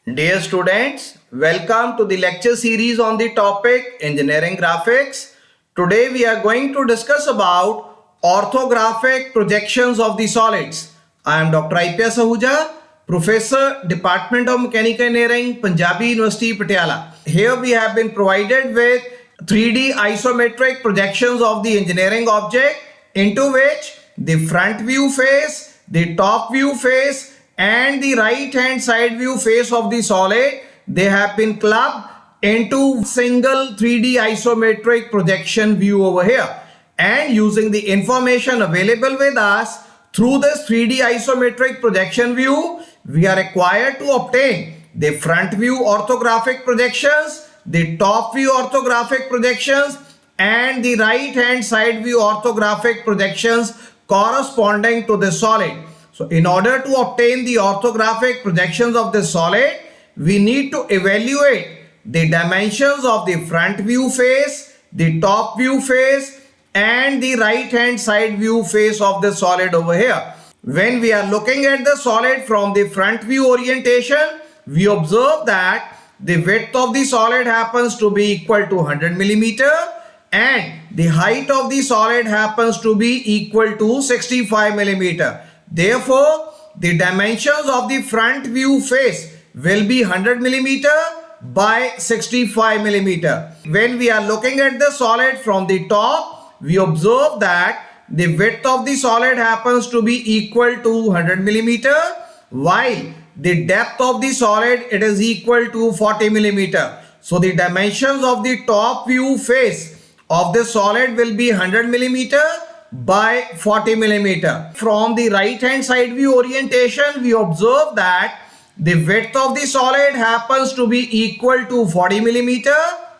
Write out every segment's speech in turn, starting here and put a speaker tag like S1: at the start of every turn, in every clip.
S1: Dear students, welcome to the lecture series on the topic Engineering Graphics. Today we are going to discuss about orthographic projections of the solids. I am Dr. IPS Ahuja, Professor, Department of Mechanical Engineering, Punjabi University, Patiala. Here we have been provided with 3D isometric projections of the engineering object into which the front view face, the top view face and the right hand side view face of the solid, they have been clubbed into single 3D isometric projection view over here. And using the information available with us through this 3D isometric projection view, we are required to obtain the front view orthographic projections, the top view orthographic projections and the right hand side view orthographic projections corresponding to the solid. So in order to obtain the orthographic projections of the solid, we need to evaluate the dimensions of the front view face, the top view face and the right hand side view face of the solid over here. When we are looking at the solid from the front view orientation, we observe that the width of the solid happens to be equal to 100 millimeter and the height of the solid happens to be equal to 65 millimeter. Therefore, the dimensions of the front view face will be 100 millimeter by 65 millimeter. When we are looking at the solid from the top, we observe that the width of the solid happens to be equal to 100 millimeter, while the depth of the solid it is equal to 40 millimeter. So the dimensions of the top view face of the solid will be 100 millimeter by 40 millimeter. From the right hand side view orientation, we observe that the width of the solid happens to be equal to 40 millimeter,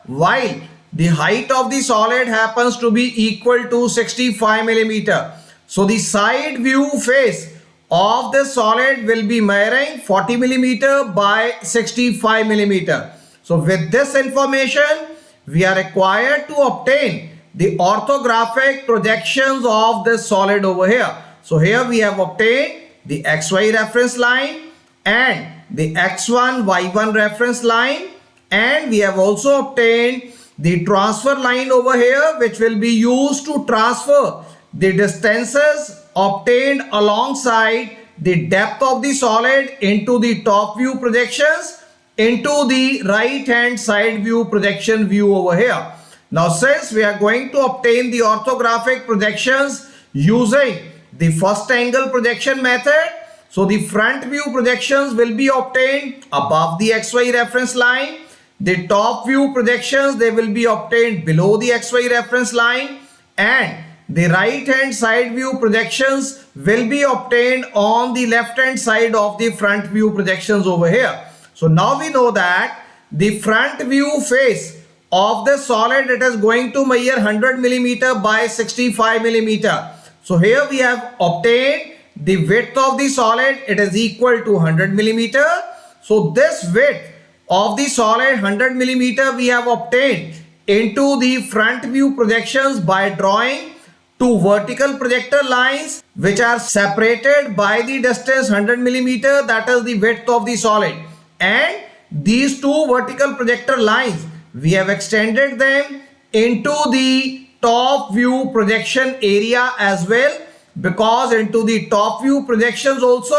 S1: while the height of the solid happens to be equal to 65 millimeter. So the side view face of the solid will be measuring 40 millimeter by 65 millimeter. So with this information, we are required to obtain the orthographic projections of this solid over here. So here we have obtained the XY reference line and the X1, Y1 reference line, and we have also obtained the transfer line over here which will be used to transfer the distances obtained alongside the depth of the solid into the top view projections into the right hand side view projection view over here. Now since we are going to obtain the orthographic projections using the first angle projection method, so the front view projections will be obtained above the XY reference line. The top view projections, they will be obtained below the XY reference line, and the right hand side view projections will be obtained on the left hand side of the front view projections over here. So now we know that the front view face of the solid, it is going to measure 100 millimeter by 65 millimeter. So here we have obtained the width of the solid, it is equal to 100 millimeter. So this width of the solid 100 millimeter we have obtained into the front view projections by drawing two vertical projector lines which are separated by the distance 100 millimeter, that is the width of the solid. And these two vertical projector lines, we have extended them into the top view projection area as well, because into the top view projections also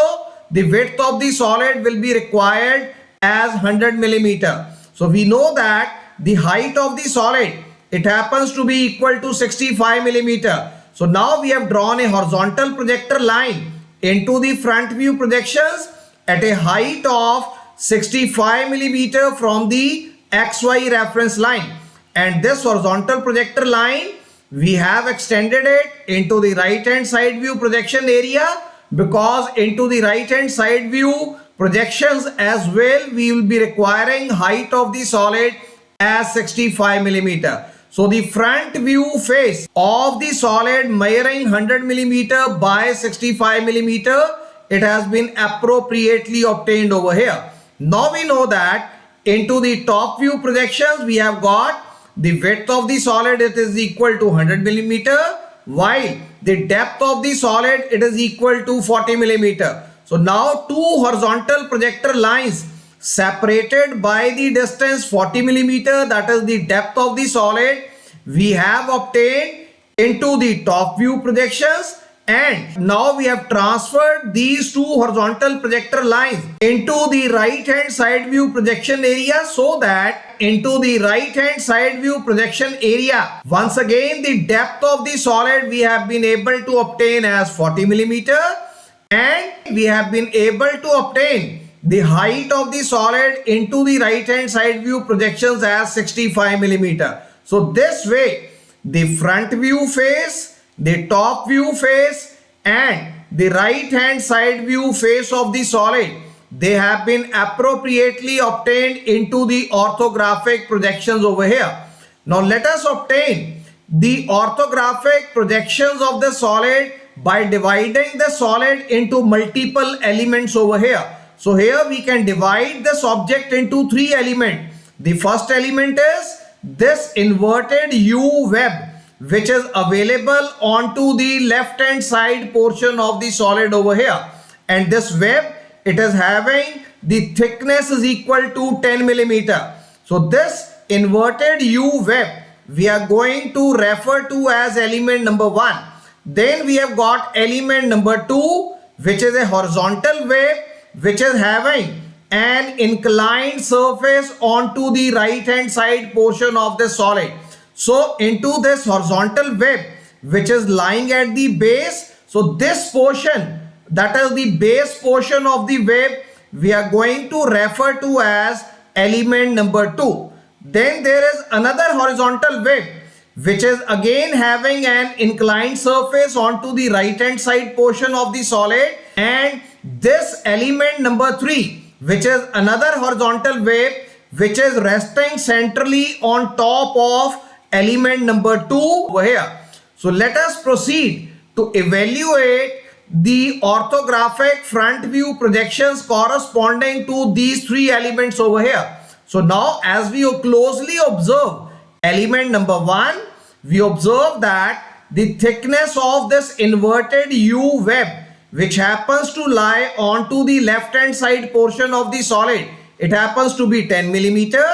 S1: the width of the solid will be required as 100 millimeter. So we know that the height of the solid, it happens to be equal to 65 millimeter. So now we have drawn a horizontal projector line into the front view projections at a height of 65 millimeter from the XY reference line, and this horizontal projector line we have extended it into the right hand side view projection area, because into the right hand side view projections as well we will be requiring height of the solid as 65 millimeter. So the front view face of the solid measuring 100 millimeter by 65 millimeter, it has been appropriately obtained over here. Now we know that into the top view projections we have got the width of the solid, it is equal to 100 millimeter, while the depth of the solid, it is equal to 40 millimeter. So now two horizontal projector lines separated by the distance 40 millimeter, that is the depth of the solid, we have obtained into the top view projections. And now we have transferred these two horizontal projector lines into the right hand side view projection area, so that into the right hand side view projection area, once again the depth of the solid we have been able to obtain as 40 millimeter, and we have been able to obtain the height of the solid into the right hand side view projections as 65 millimeter. So this way the front view face, the top view face, and the right hand side view face of the solid, they have been appropriately obtained into the orthographic projections over here. Now let us obtain the orthographic projections of the solid by dividing the solid into multiple elements over here. So here we can divide this object into three elements. The first element is this inverted U web, which is available onto the left hand side portion of the solid over here. And this web, it is having the thickness is equal to 10 millimeter. So this inverted U web we are going to refer to as element number 1. Then we have got element number 2, which is a horizontal web which is having an inclined surface onto the right hand side portion of the solid. So into this horizontal web which is lying at the base, so this portion, that is the base portion of the web, we are going to refer to as element number 2. Then there is another horizontal web which is again having an inclined surface onto the right hand side portion of the solid, and this element number 3, which is another horizontal web which is resting centrally on top of element number 2 over here. So let us proceed to evaluate the orthographic front view projections corresponding to these three elements over here. So now as we closely observe element number 1, we observe that the thickness of this inverted U web, which happens to lie onto the left hand side portion of the solid, it happens to be 10 millimeter,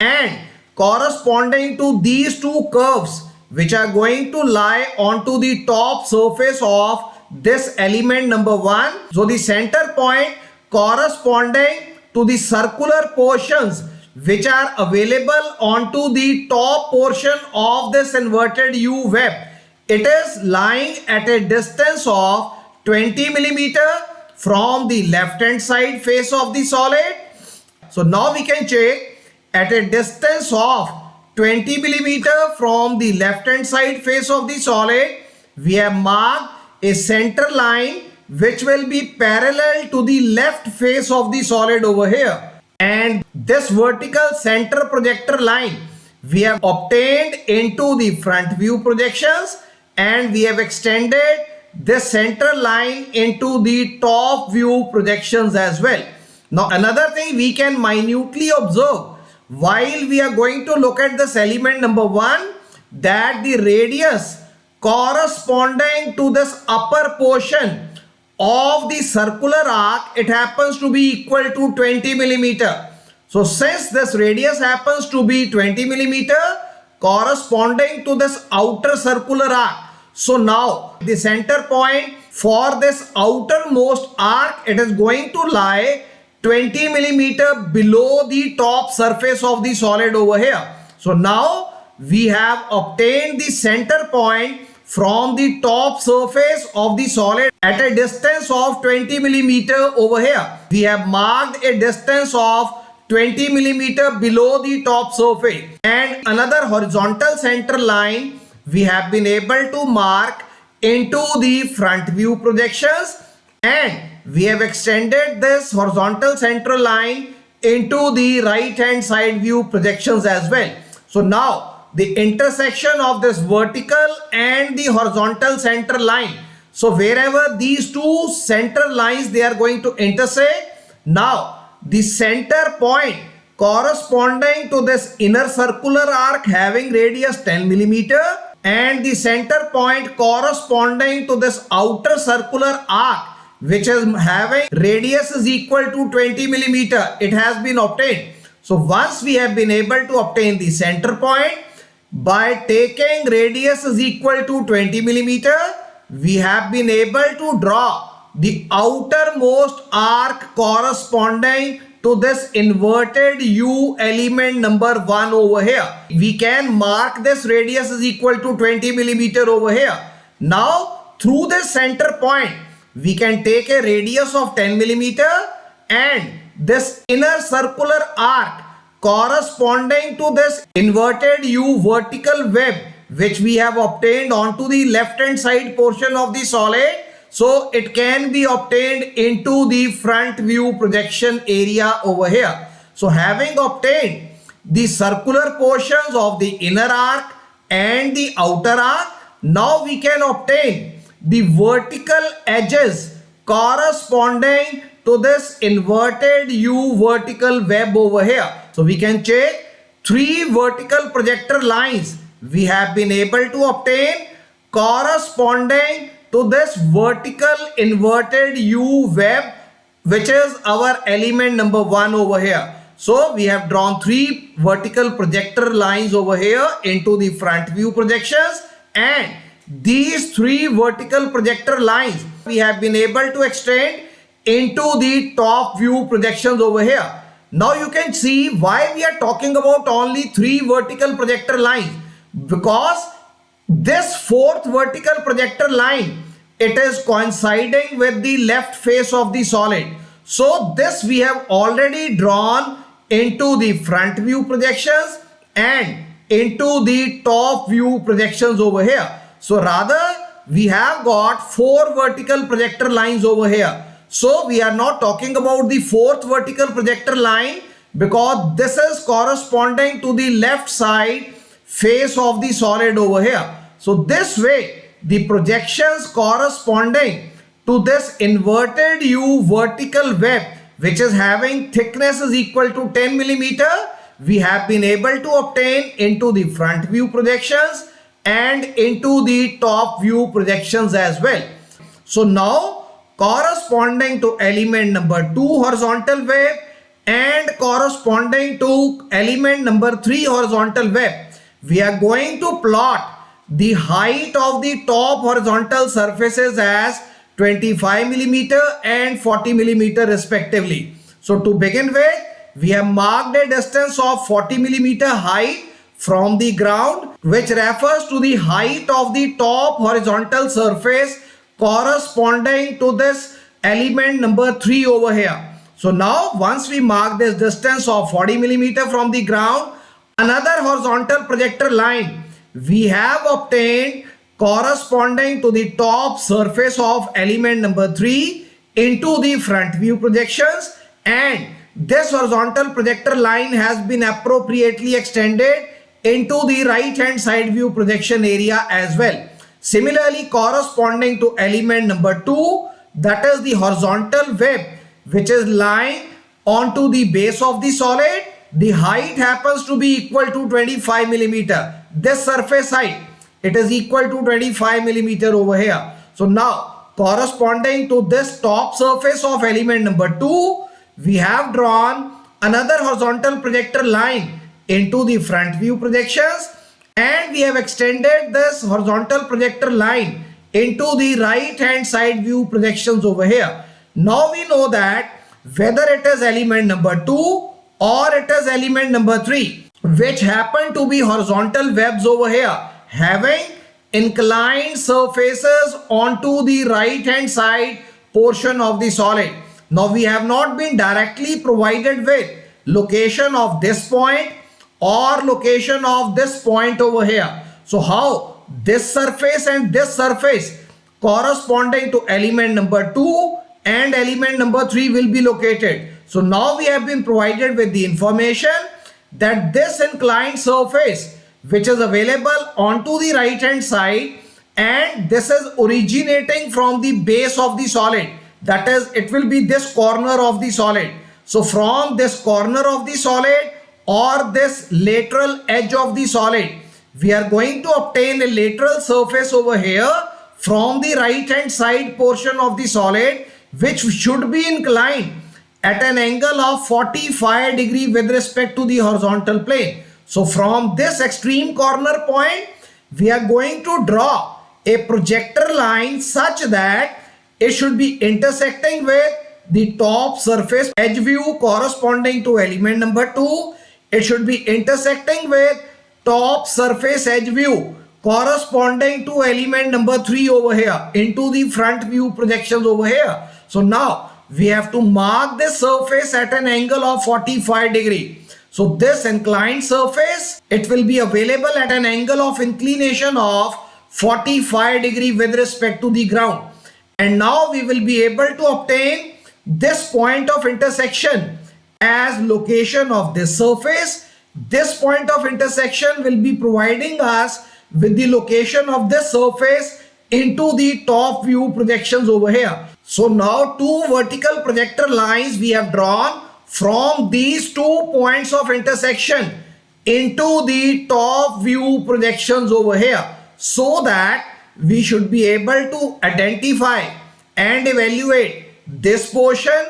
S1: and corresponding to these two curves which are going to lie onto the top surface of this element number 1. So the center point corresponding to the circular portions which are available onto the top portion of this inverted U web, it is lying at a distance of 20 millimeter from the left hand side face of the solid. So now we can check at a distance of 20 millimeter from the left hand side face of the solid, we have marked a center line which will be parallel to the left face of the solid over here. And this vertical center projector line we have obtained into the front view projections, and we have extended this center line into the top view projections as well. Now another thing we can minutely observe while we are going to look at this element number 1, that the radius corresponding to this upper portion of the circular arc, it happens to be equal to 20 millimeter. So since this radius happens to be 20 millimeter corresponding to this outer circular arc, so now the center point for this outermost arc, it is going to lie 20 millimeter below the top surface of the solid over here. So now we have obtained the center point from the top surface of the solid at a distance of 20 millimeter over here. We have marked a distance of 20 millimeter below the top surface, and another horizontal center line we have been able to mark into the front view projections, and we have extended this horizontal central line into the right hand side view projections as well. So now the intersection of this vertical and the horizontal center line, so wherever these two center lines they are going to intersect, now the center point corresponding to this inner circular arc having radius 10 millimeter and the center point corresponding to this outer circular arc which is having radius is equal to 20 millimeter. It has been obtained. So once we have been able to obtain the center point by taking radius is equal to 20 millimeter, we have been able to draw the outermost arc corresponding to this inverted U element number 1 over here. We can mark this radius is equal to 20 millimeter over here. Now through this center point, we can take a radius of 10 millimeter and this inner circular arc corresponding to this inverted U vertical web which we have obtained onto the left hand side portion of the solid. So it can be obtained into the front view projection area over here. So having obtained the circular portions of the inner arc and the outer arc, now we can obtain the vertical edges corresponding to this inverted U vertical web over here. So we can check 3 vertical projector lines we have been able to obtain corresponding to this vertical inverted U web which is our element number 1 over here. So we have drawn 3 vertical projector lines over here into the front view projections, and these 3 vertical projector lines we have been able to extend into the top view projections over here. Now you can see why we are talking about only 3 vertical projector lines, because this 4th vertical projector line, it is coinciding with the left face of the solid. So this we have already drawn into the front view projections and into the top view projections over here. So rather we have got 4 vertical projector lines over here. So we are not talking about the 4th vertical projector line because this is corresponding to the left side face of the solid over here. So this way the projections corresponding to this inverted U vertical web which is having thickness is equal to 10 millimeter, we have been able to obtain into the front view projections and into the top view projections as well. So now corresponding to element number 2 horizontal web and corresponding to element number 3 horizontal web, we are going to plot the height of the top horizontal surfaces as 25 millimeter and 40 millimeter respectively. So to begin with, we have marked a distance of 40 millimeter height from the ground, which refers to the height of the top horizontal surface corresponding to this element number 3 over here. So now once we mark this distance of 40 millimeter from the ground, another horizontal projector line we have obtained corresponding to the top surface of element number 3 into the front view projections, and this horizontal projector line has been appropriately extended into the right hand side view projection area as well. Similarly, corresponding to element number 2, that is the horizontal web which is lying onto the base of the solid, the height happens to be equal to 25 millimeter. This surface height, it is equal to 25 millimeter over here. So now corresponding to this top surface of element number 2, we have drawn another horizontal projector line into the front view projections, and we have extended this horizontal projector line into the right hand side view projections over here. Now we know that whether it is element number 2 or it is element number 3 which happen to be horizontal webs over here having inclined surfaces onto the right hand side portion of the solid. Now we have not been directly provided with location of this point or location of this point over here. So how this surface and this surface corresponding to element number 2 and element number 3 will be located. So now we have been provided with the information that this inclined surface which is available onto the right hand side, and this is originating from the base of the solid, that is it will be this corner of the solid. So from this corner of the solid or this lateral edge of the solid, we are going to obtain a lateral surface over here from the right hand side portion of the solid. which should be inclined at an angle of 45 degree with respect to the horizontal plane. So from this extreme corner point, we are going to draw a projector line such that it should be intersecting with the top surface edge view corresponding to element number 2. It should be intersecting with top surface edge view corresponding to element number 3 over here into the front view projections over here. So now we have to mark this surface at an angle of 45 degree. So this inclined surface, it will be available at an angle of inclination of 45 degree with respect to the ground. And now we will be able to obtain this point of intersection as location of this surface. This point of intersection will be providing us with the location of this surface into the top view projections over here. So now two vertical projector lines we have drawn from these 2 points of intersection into the top view projections over here, so that we should be able to identify and evaluate this portion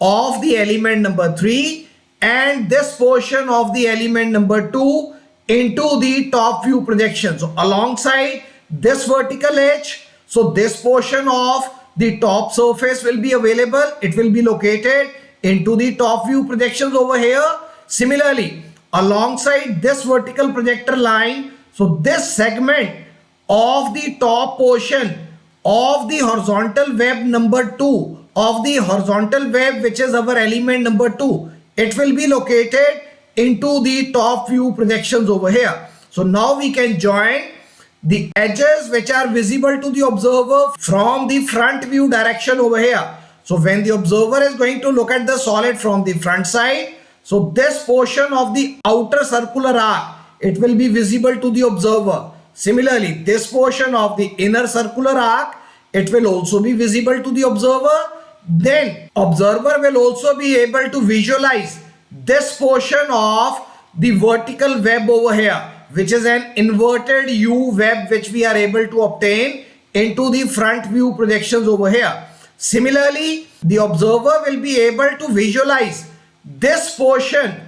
S1: of the element number 3 and this portion of the element number 2 into the top view projection. So alongside this vertical edge, so this portion of the top surface will be available. It will be located into the top view projections over here. Similarly, alongside this vertical projector line, so this segment of the top portion of the horizontal web number 2, of the horizontal web which is our element number 2, it will be located into the top view projections over here. So now we can join the edges which are visible to the observer from the front view direction over here. So when the observer is going to look at the solid from the front side, so this portion of the outer circular arc, it will be visible to the observer. Similarly, this portion of the inner circular arc, it will also be visible to the observer. Then observer will also be able to visualize this portion of the vertical web over here, which is an inverted U web which we are able to obtain into the front view projections over here. Similarly, the observer will be able to visualize this portion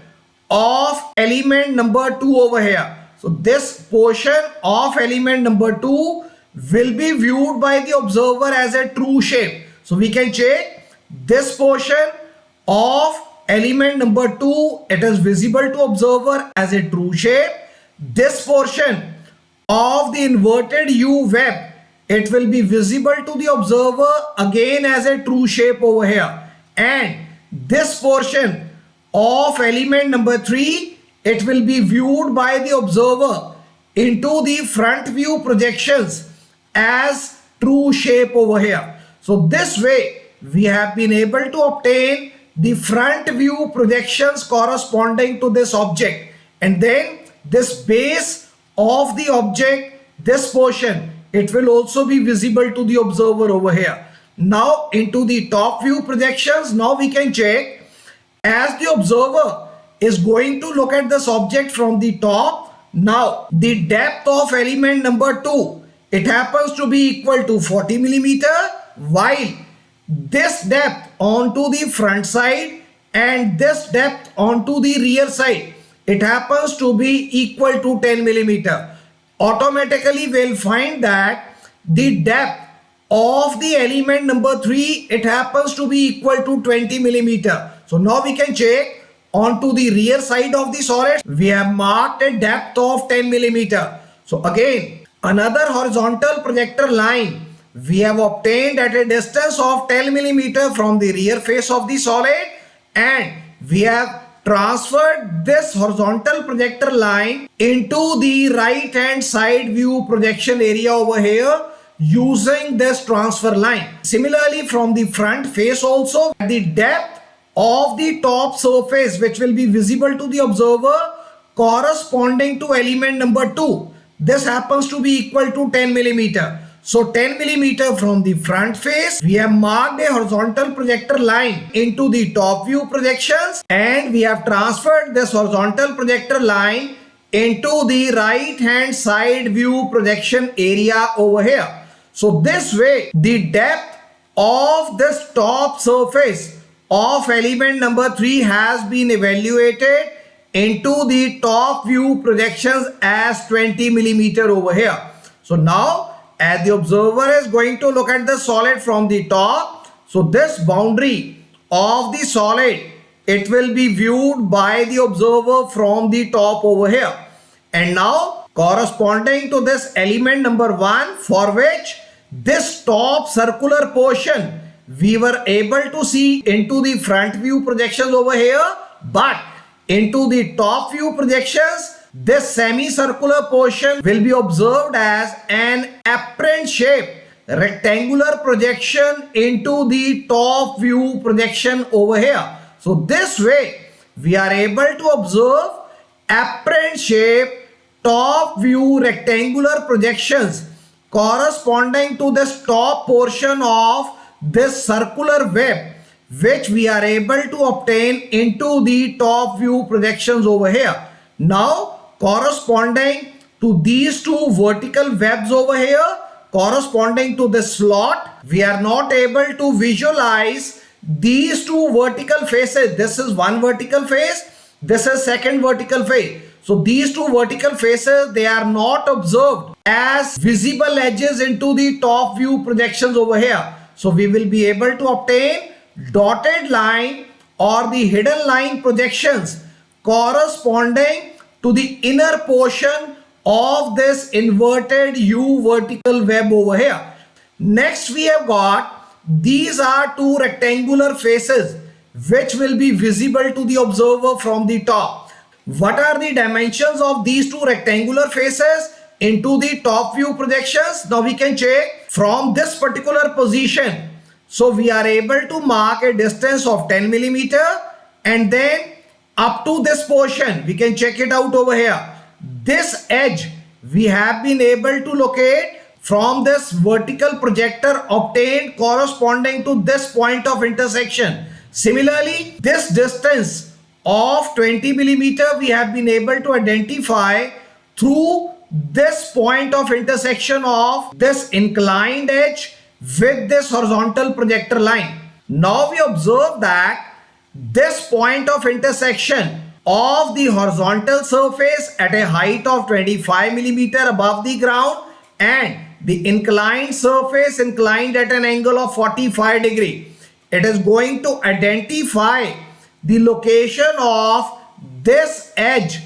S1: of element number 2 over here. So this portion of element number 2 will be viewed by the observer as a true shape. So we can check this portion of element number 2, it is visible to observer as a true shape. This portion of the inverted U web, it will be visible to the observer again as a true shape over here. And this portion of element number 3, it will be viewed by the observer into the front view projections as true shape over here. So this way we have been able to obtain the front view projections corresponding to this object, and then this base of the object, this portion, it will also be visible to the observer over here. Now into the top view projections, now we can check as the observer is going to look at this object from the top. Now the depth of element number 2, it happens to be equal to 40 millimeter, while this depth onto the front side and this depth onto the rear side, it happens to be equal to 10 millimeter. Automatically we'll find that the depth of the element number 3, it happens to be equal to 20 millimeter. So now we can check onto the rear side of the solid, we have marked a depth of 10 millimeter. So again, another horizontal projector line we have obtained at a distance of 10 millimeter from the rear face of the solid, and we have transferred this horizontal projector line into the right hand side view projection area over here using this transfer line. Similarly, from the front face also, the depth of the top surface which will be visible to the observer corresponding to element number 2, this happens to be equal to 10 millimeter. So 10 millimeter from the front face, we have marked a horizontal projector line into the top view projections, and we have transferred this horizontal projector line into the right hand side view projection area over here. So this way the depth of this top surface of element number 3 has been evaluated into the top view projections as 20 millimeter over here. So now as the observer is going to look at the solid from the top, so this boundary of the solid, it will be viewed by the observer from the top over here. And now corresponding to this element number 1, for which this top circular portion we were able to see into the front view projections over here, but into the top view projections, this semicircular portion will be observed as an apparent shape rectangular projection into the top view projection over here. So this way we are able to observe apparent shape top view rectangular projections corresponding to this top portion of this circular web, which we are able to obtain into the top view projections over here. Now corresponding to these two vertical webs over here, corresponding to this slot, we are not able to visualize these two vertical faces. This is one vertical face, this is second vertical face. So these two vertical faces, they are not observed as visible edges into the top view projections over here. So we will be able to obtain dotted line or the hidden line projections corresponding to the inner portion of this inverted U vertical web over here. Next we have got, these are two rectangular faces which will be visible to the observer from the top. What are the dimensions of these two rectangular faces into the top view projections? Now we can check from this particular position. So we are able to mark a distance of 10 millimeter, and then up to this portion we can check it out over here. This edge we have been able to locate from this vertical projector obtained corresponding to this point of intersection. Similarly, this distance of 20 millimeter we have been able to identify through this point of intersection of this inclined edge with this horizontal projector line. Now we observe that this point of intersection of the horizontal surface at a height of 25 millimeter above the ground and the inclined surface inclined at an angle of 45 degree. It is going to identify the location of this edge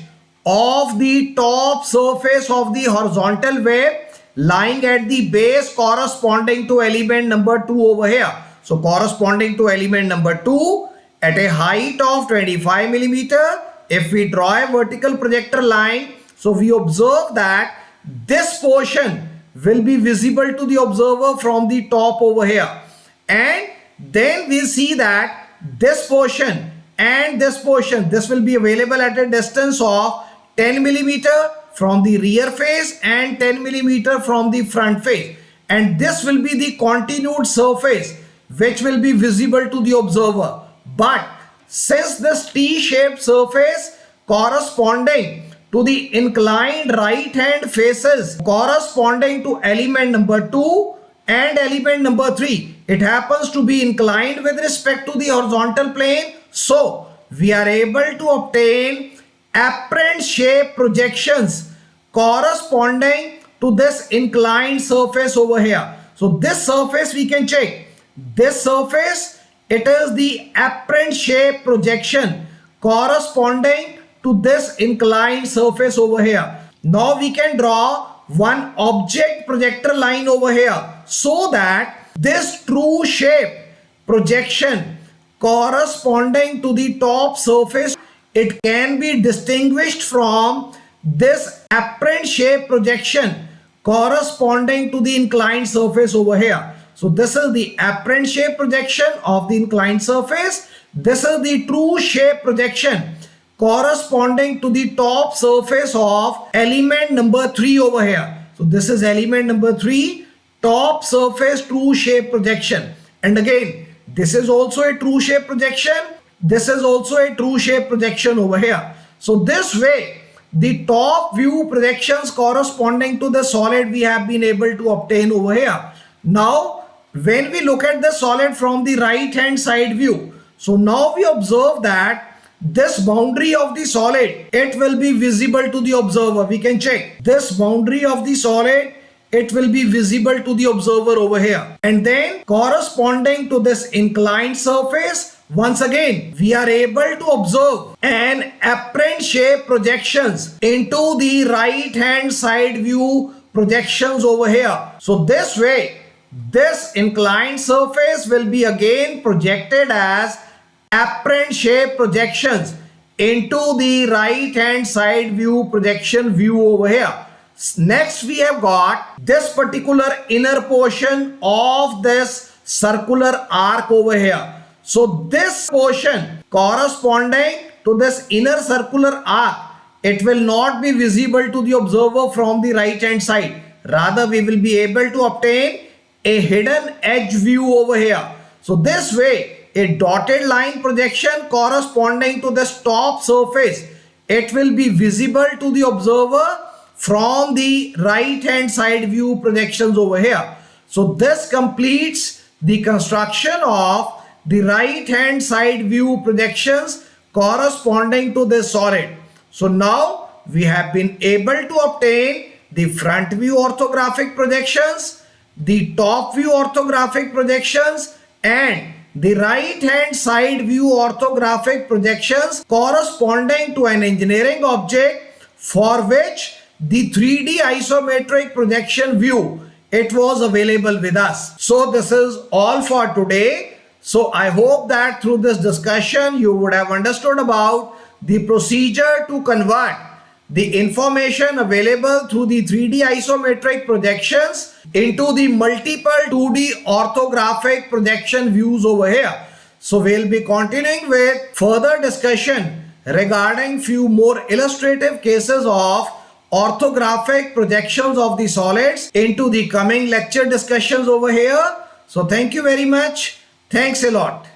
S1: of the top surface of the horizontal wave lying at the base corresponding to element number 2 over here. So corresponding to element number 2 at a height of 25 millimeter, if we draw a vertical projector line, so we observe that this portion will be visible to the observer from the top over here, and then we see that this portion and this portion, this will be available at a distance of 10 millimeter from the rear face and 10 millimeter from the front face, and this will be the continued surface which will be visible to the observer. But since this T-shaped surface corresponding to the inclined right hand faces corresponding to element number 2 and element number 3, it happens to be inclined with respect to the horizontal plane, so we are able to obtain apparent shape projections corresponding to this inclined surface over here. So this surface we can check. This surface, it is the apparent shape projection corresponding to this inclined surface over here. Now we can draw one object projector line over here so that this true shape projection corresponding to the top surface, it can be distinguished from this apparent shape projection corresponding to the inclined surface over here. So this is the apparent shape projection of the inclined surface. This is the true shape projection corresponding to the top surface of element number 3 over here. So this is element number 3, top surface true shape projection. And again, this is also a true shape projection. This is also a true shape projection over here. So this way, the top view projections corresponding to the solid we have been able to obtain over here. Now, when we look at the solid from the right hand side view, so now we observe that this boundary of the solid, it will be visible to the observer. We can check this boundary of the solid, it will be visible to the observer over here. And then corresponding to this inclined surface, once again we are able to observe an apparent shape projections into the right hand side view projections over here. So this way this inclined surface will be again projected as apparent shape projections into the right hand side view projection view over here. Next we have got this particular inner portion of this circular arc over here. So this portion corresponding to this inner circular arc, it will not be visible to the observer from the right hand side. Rather we will be able to obtain a hidden edge view over here. So this way a dotted line projection corresponding to this top surface, it will be visible to the observer from the right hand side view projections over here. So this completes the construction of the right hand side view projections corresponding to this solid. So now we have been able to obtain the front view orthographic projections, the top view orthographic projections, and the right hand side view orthographic projections corresponding to an engineering object for which the 3D isometric projection view, it was available with us. So this is all for today. So I hope that through this discussion you would have understood about the procedure to convert the information available through the 3D isometric projections into the multiple 2D orthographic projection views over here. So we'll be continuing with further discussion regarding few more illustrative cases of orthographic projections of the solids into the coming lecture discussions over here. So thank you very much. Thanks a lot.